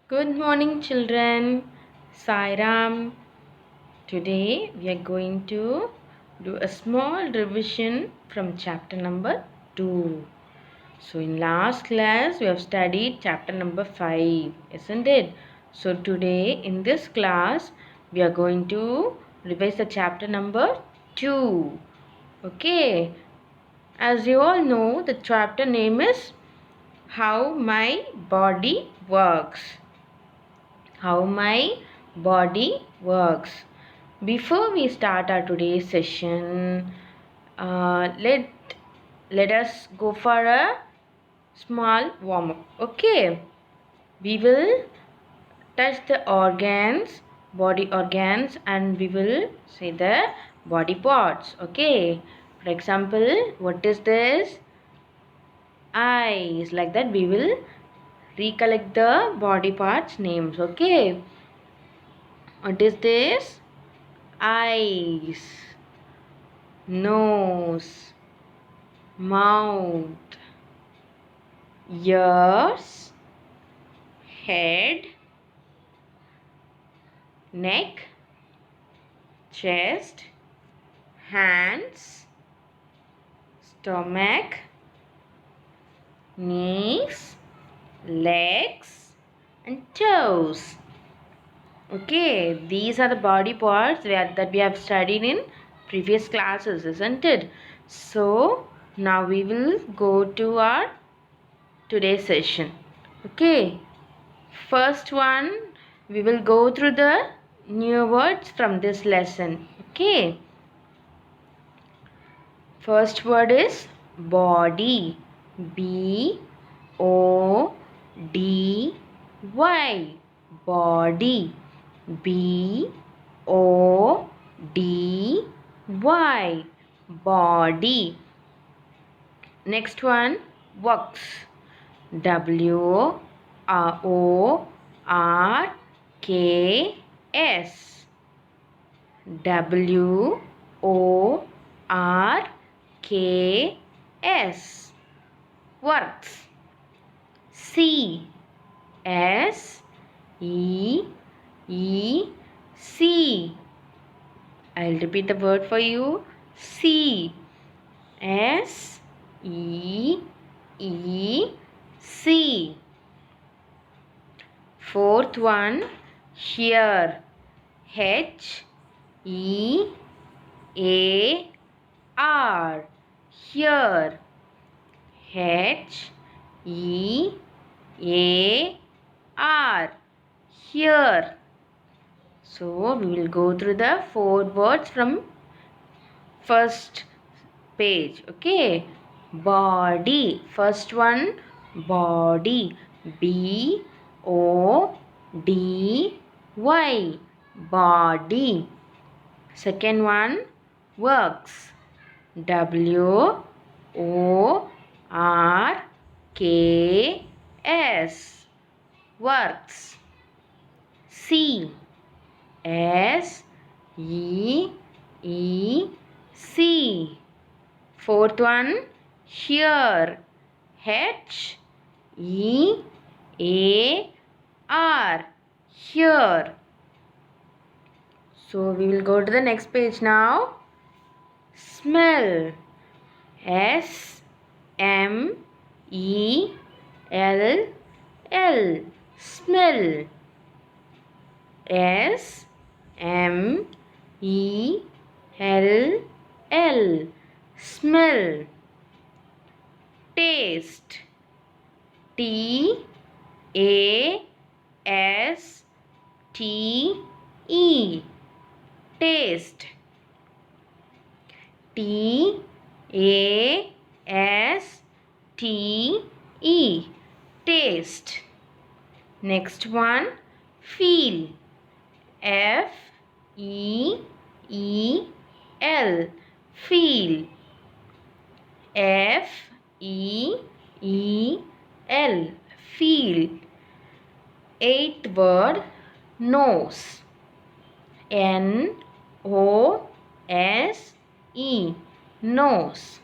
Good morning, children. Sairam. Today we are going to do a small revision from chapter number 2. So, in last class, we have studied chapter number 5, isn't it? So, today in this class, we are going to revise the chapter number 2. Okay. As you all know, the chapter name is How My Body Works. How my body works. Before we start our today's session, let us go for a small warm up. Okay, we will touch the organs, body organs, and we will say the body parts. Okay, for example, what is this? Eyes. Like that, we will recollect the body parts names. Okay, what is this? Eyes, nose, mouth, ears, head, neck, chest, hands, stomach, knees, legs, and toes. Okay, these are the body parts that we have studied in previous classes, isn't it? So, now we will go to our today's session. Okay, first one, we will go through the new words from this lesson. Okay, first word is body. B O D Y. Body. B O D Y. Body. Next one, works. W O R K S. W O R K S. Works. C S E E C. I'll repeat the word for you. C S E E C. Fourth one, here. H E A R. Here. H E A R. Here. So we will go through the 4 words from first page. Okay, body. First one, body. B O D Y. Body. Second one, works. W O R K S. Works. C S E E C. Fourth one, here. H E A R. Here. So we will go to the next page now. Smell. S M E L L. Smell. S M E L L. Smell. Taste. T A S T E. Taste. T A S T E. Taste. Next one, feel. F E E L. Feel. F E E L. Feel. Eighth word, nose. N O S E. Nose.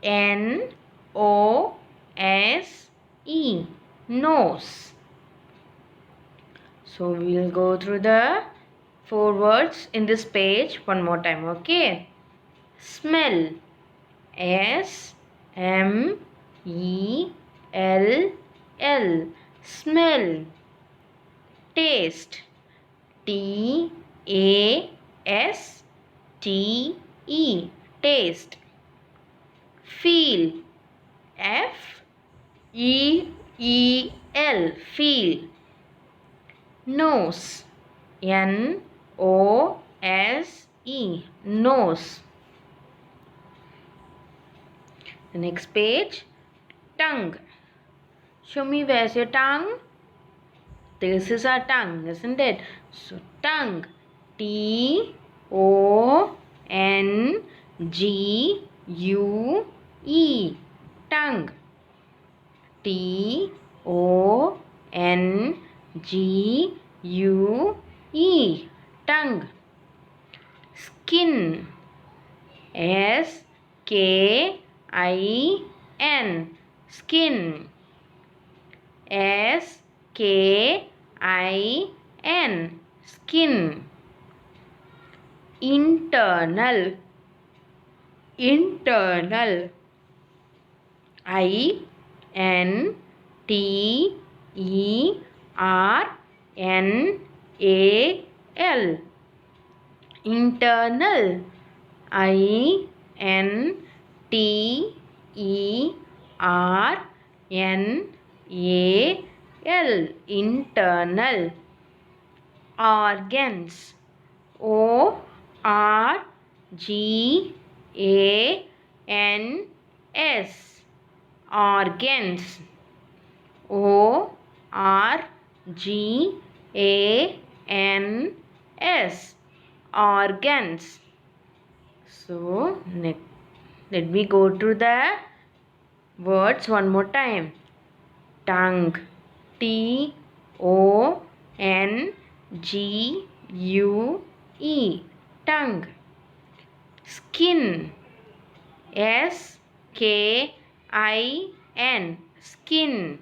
N O S E. Nose. So we will go through the 4 words in this page one more time. Okay. Smell. S-M-E-L-L. Smell. Taste. T-A-S-T-E. Taste. Feel. F-E-E-L. Feel. Nose. N-O-S-E. Nose. The next page. Tongue. Show me, where's your tongue? This is our tongue, isn't it? So tongue. T-O-N-G-U-E. Tongue. T-O-N-G-U-E. Tongue. Skin. S-K-I-N. Skin. S-K-I-N. Skin. Internal. Internal. I-N-T-E-R-N-A-L. Internal. I-N-T-E-R-N-A-L. Internal. Organs. O-R-G-A-N-S. Organs. O-R-G-A-N-S. Organs. So, let me go through the words one more time. Tongue. T-O-N-G-U-E. Tongue. Skin. S-K-I-N. Skin.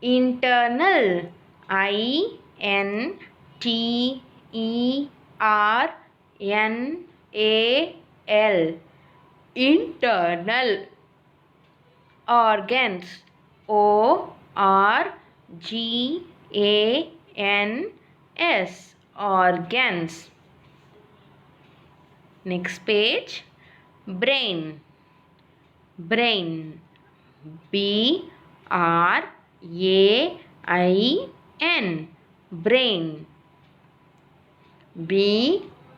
Internal. I-N-T-E-R-N-A-L. Internal. Organs. O-R-G-A-N-S. Organs. Next page. Brain. Brain. B-R-A-I-N. Brain. B-R-A-I-N.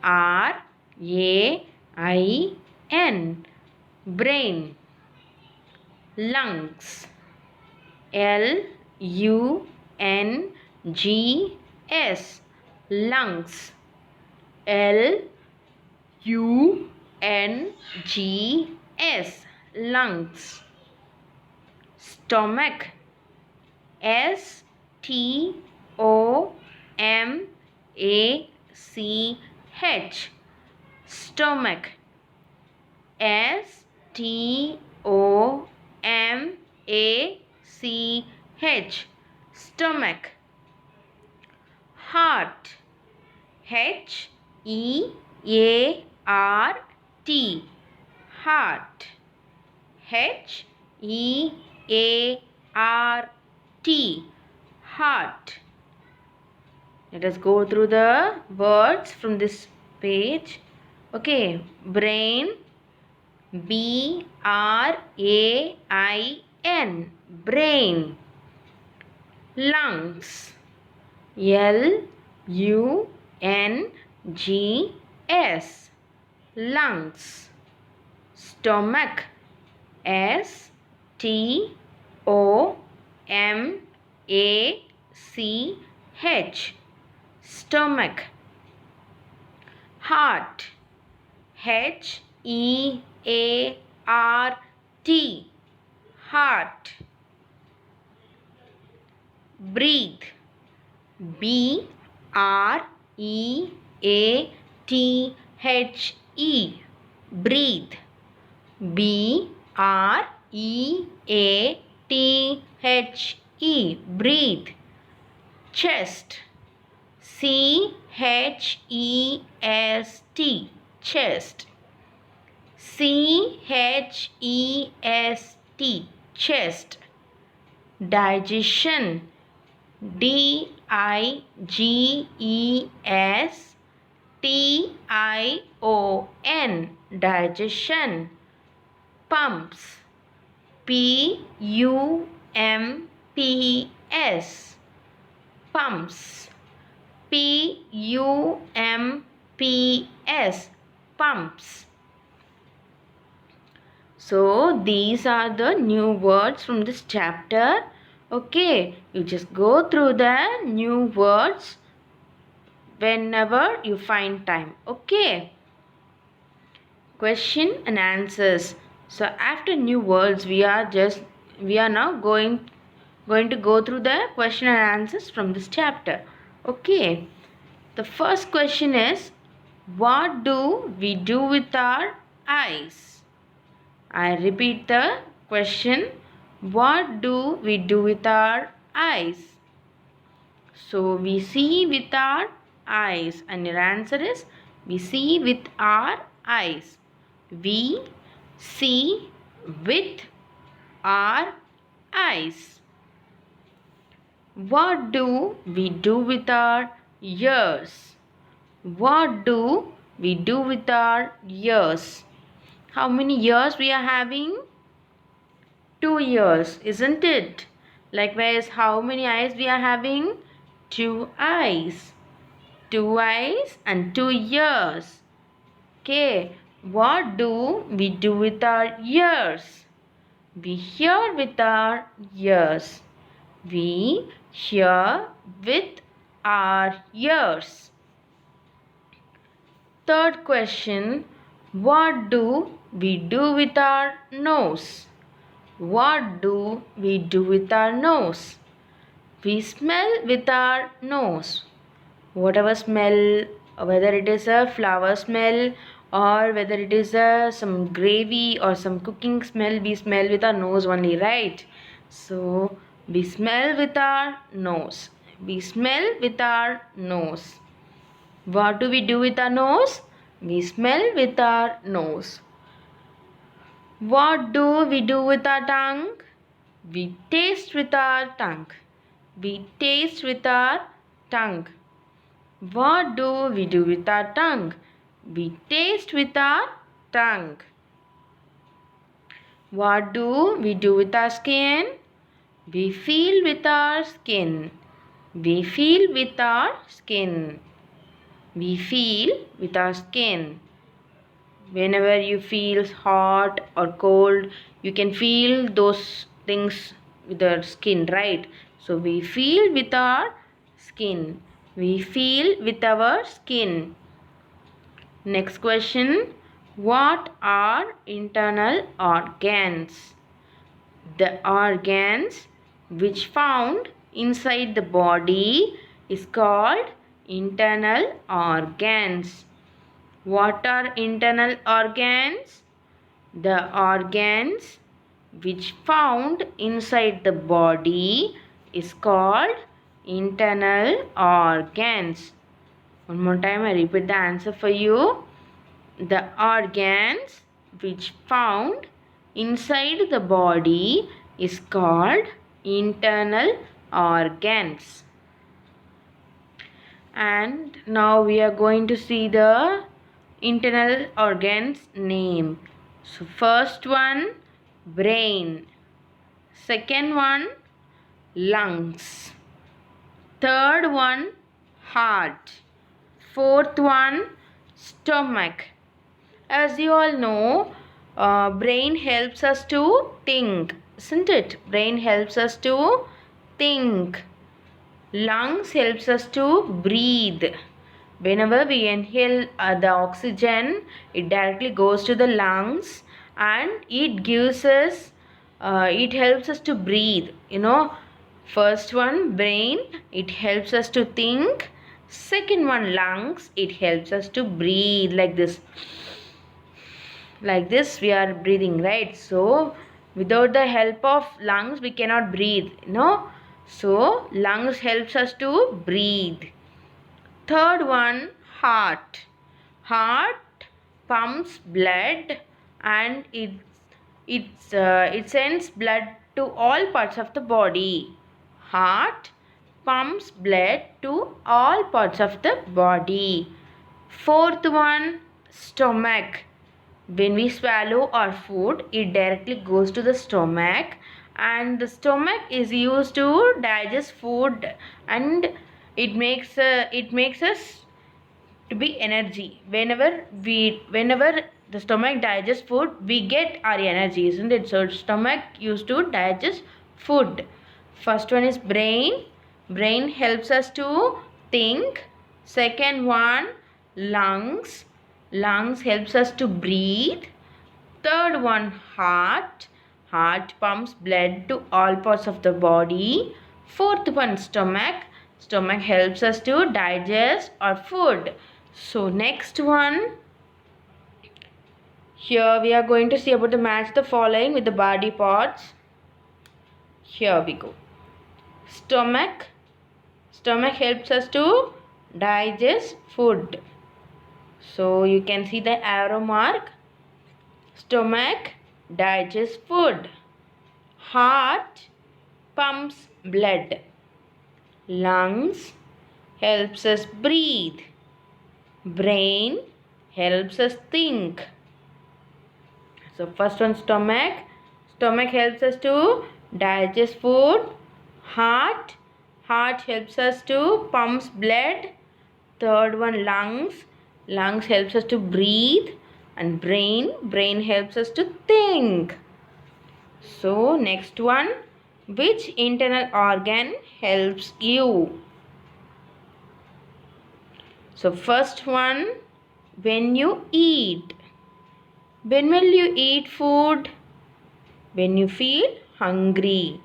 Brain. Lungs. L-U-N-G-S. Lungs. L-U-N-G-S. Lungs. Stomach. S-T-O-M-A-C-H. Stomach. S-T-O-M-A-C-H. Stomach. Heart. H-E-A-R-T. Heart. H-E-A-R-T. Heart. Let us go through the words from this page. Okay. Brain. B-R-A-I-N. Brain. Lungs. L-U-N-G-S. Lungs. Stomach. S-T-O-M-A-C-H. Stomach. Heart. H-E-A-R-T. Heart. Breathe. B-R-E-A-T-H-E. Breathe. B-R-E-A-T-H-E. Breathe. chest, C-H-E-S-T, chest, C-H-E-S-T, chest. Digestion, D-I-G-E-S-T-I-O-N, digestion. Pumps, P-U-M-P-S, pumps, P-U-M-P-S, pumps. So these are the new words from this chapter. Okay, you just go through the new words whenever you find time. Okay. Question and answers. So after new words, we are now going to go through the question and answers from this chapter. Okay. The first question is, what do we do with our eyes? I repeat the question. What do we do with our eyes? So we see with our eyes, and your answer is we see with our eyes. We see with our eyes. What do we do with our ears? What do we do with our ears? How many ears we are having? 2 ears, isn't it? Likewise, how many eyes we are having? 2 eyes. 2 eyes and 2 ears. Okay, what do we do with our ears? We hear with our ears. We hear with our ears. Third question, what do we do with our nose? What do we do with our nose? We smell with our nose. Whatever smell, whether it is a flower smell or whether it is some gravy or some cooking smell, we smell with our nose only, right? So we smell with our nose. We smell with our nose. What do we do with our nose? We smell with our nose. What do we do with our tongue? We taste with our tongue. We taste with our tongue. What do we do with our tongue? We taste with our tongue. What do we do with our skin? We feel with our skin. We feel with our skin. We feel with our skin. Whenever you feel hot or cold, you can feel those things with our skin, right? So we feel with our skin. We feel with our skin. Next question. What are internal organs? The organs which found inside the body is called internal organs. What are internal organs? The organs which found inside the body is called internal organs. One more time, I repeat the answer for you. The organs which found inside the body is called internal organs. And now we are going to see the internal organs name. So first one, brain. Second one, lungs. Third one, heart. Fourth one, stomach. As you all know, brain helps us to think, isn't it? Brain helps us to think. Lungs helps us to breathe. Whenever we inhale the oxygen, it directly goes to the lungs and it gives us, it helps us to breathe. First one, brain, it helps us to think. Second one, lungs, it helps us to breathe like this. Like this we are breathing, right? So without the help of lungs we cannot breathe. So lungs helps us to breathe. Third one, heart. Heart pumps blood and it sends blood to all parts of the body. Heart pumps blood to all parts of the body. Fourth one, stomach. When we swallow our food, it directly goes to the stomach, and the stomach is used to digest food, and it makes us to be energy. Whenever the stomach digests food, we get our energy, isn't it? So stomach used to digest food. First one is brain. Brain helps us to think. Second one, lungs. Lungs helps us to breathe. Third one, heart. Heart pumps blood to all parts of the body. Fourth one, stomach. Stomach helps us to digest our food. So next one, here we are going to see about the match the following with the body parts. Here we go. Stomach. Stomach helps us to digest food. So you can see the arrow mark. Stomach digests food. Heart pumps blood. Lungs helps us breathe. Brain helps us think. So first one, stomach. Stomach helps us to digest food. Heart. Heart helps us to pumps blood. Third one, lungs. Lungs helps us to breathe. And brain. Brain helps us to think. So next one, which internal organ helps you? So first one, when you eat. When will you eat food? When you feel hungry,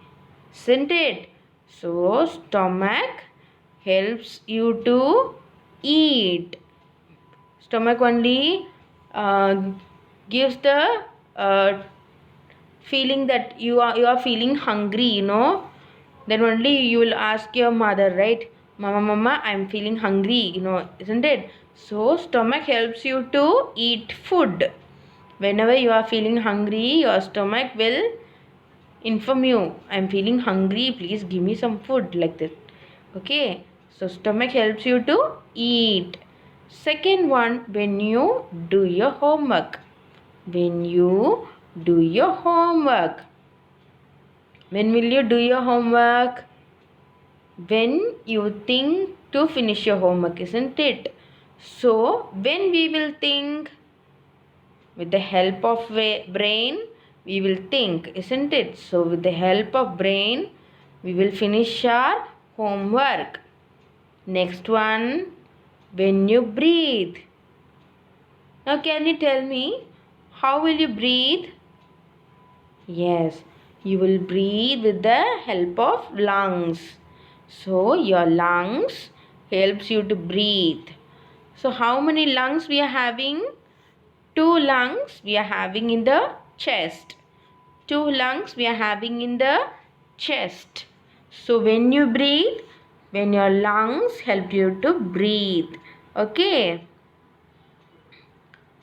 isn't it? So stomach helps you to eat. Stomach only gives the feeling that you are feeling hungry, then only you will ask your mother, right? Mama, I'm feeling hungry, isn't it? So stomach helps you to eat food. Whenever you are feeling hungry, your stomach will inform you, I'm feeling hungry, please give me some food, like that. Okay, so stomach helps you to eat. Second one, when you do your homework. When you do your homework. When will you do your homework? When you think to finish your homework, isn't it? So when we will think? With the help of brain, we will think, isn't it? So with the help of brain, we will finish our homework. Next one, when you breathe. Now can you tell me, how will you breathe? Yes, you will breathe with the help of lungs. So your lungs helps you to breathe. So how many lungs we are having? 2 lungs we are having in the chest. 2 lungs we are having in the chest. So when you breathe, when your lungs help you to breathe. Okay.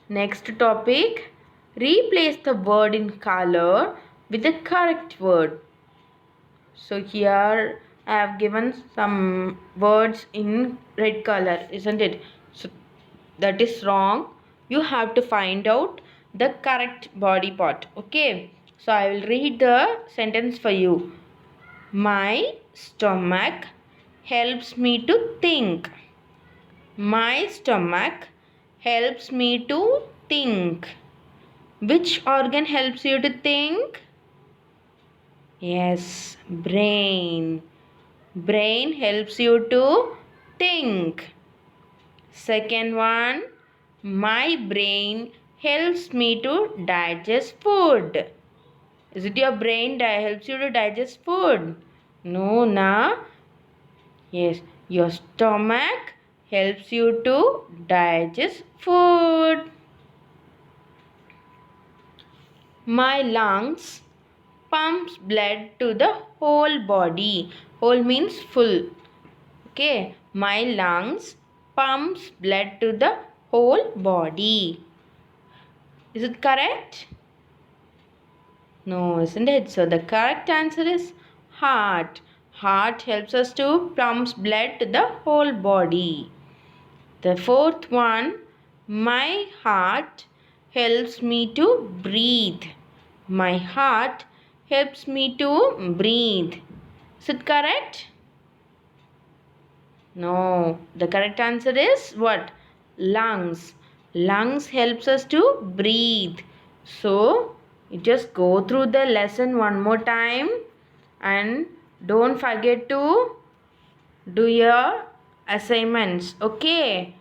Next topic, replace the word in color with the correct word. So here I have given some words in red color, isn't it? So that is wrong. You have to find out the correct body part. Okay, so I will read the sentence for you. My stomach helps me to think. My stomach helps me to think. Which organ helps you to think? Yes, brain. Brain helps you to think. Second one, my brain helps me to digest food. Is it your brain that helps you to digest food? No, na? Yes, your stomach helps you to digest food. My lungs pumps blood to the whole body. Whole means full. Okay, my lungs pumps blood to the whole body. Is it correct? No, isn't it? So the correct answer is heart. Heart helps us to pump blood to the whole body. The fourth one, my heart helps me to breathe. My heart helps me to breathe. Is it correct? No. The correct answer is what? Lungs. Lungs helps us to breathe. So, you just go through the lesson one more time and don't forget to do your assignments. Okay?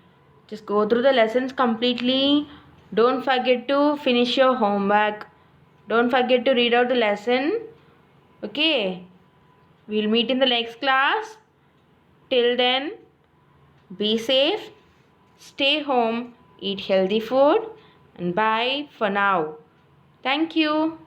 Just go through the lessons completely. Don't forget to finish your homework. Don't forget to read out the lesson. Okay? We'll meet in the next class. Till then, be safe, stay home, eat healthy food, and bye for now. Thank you.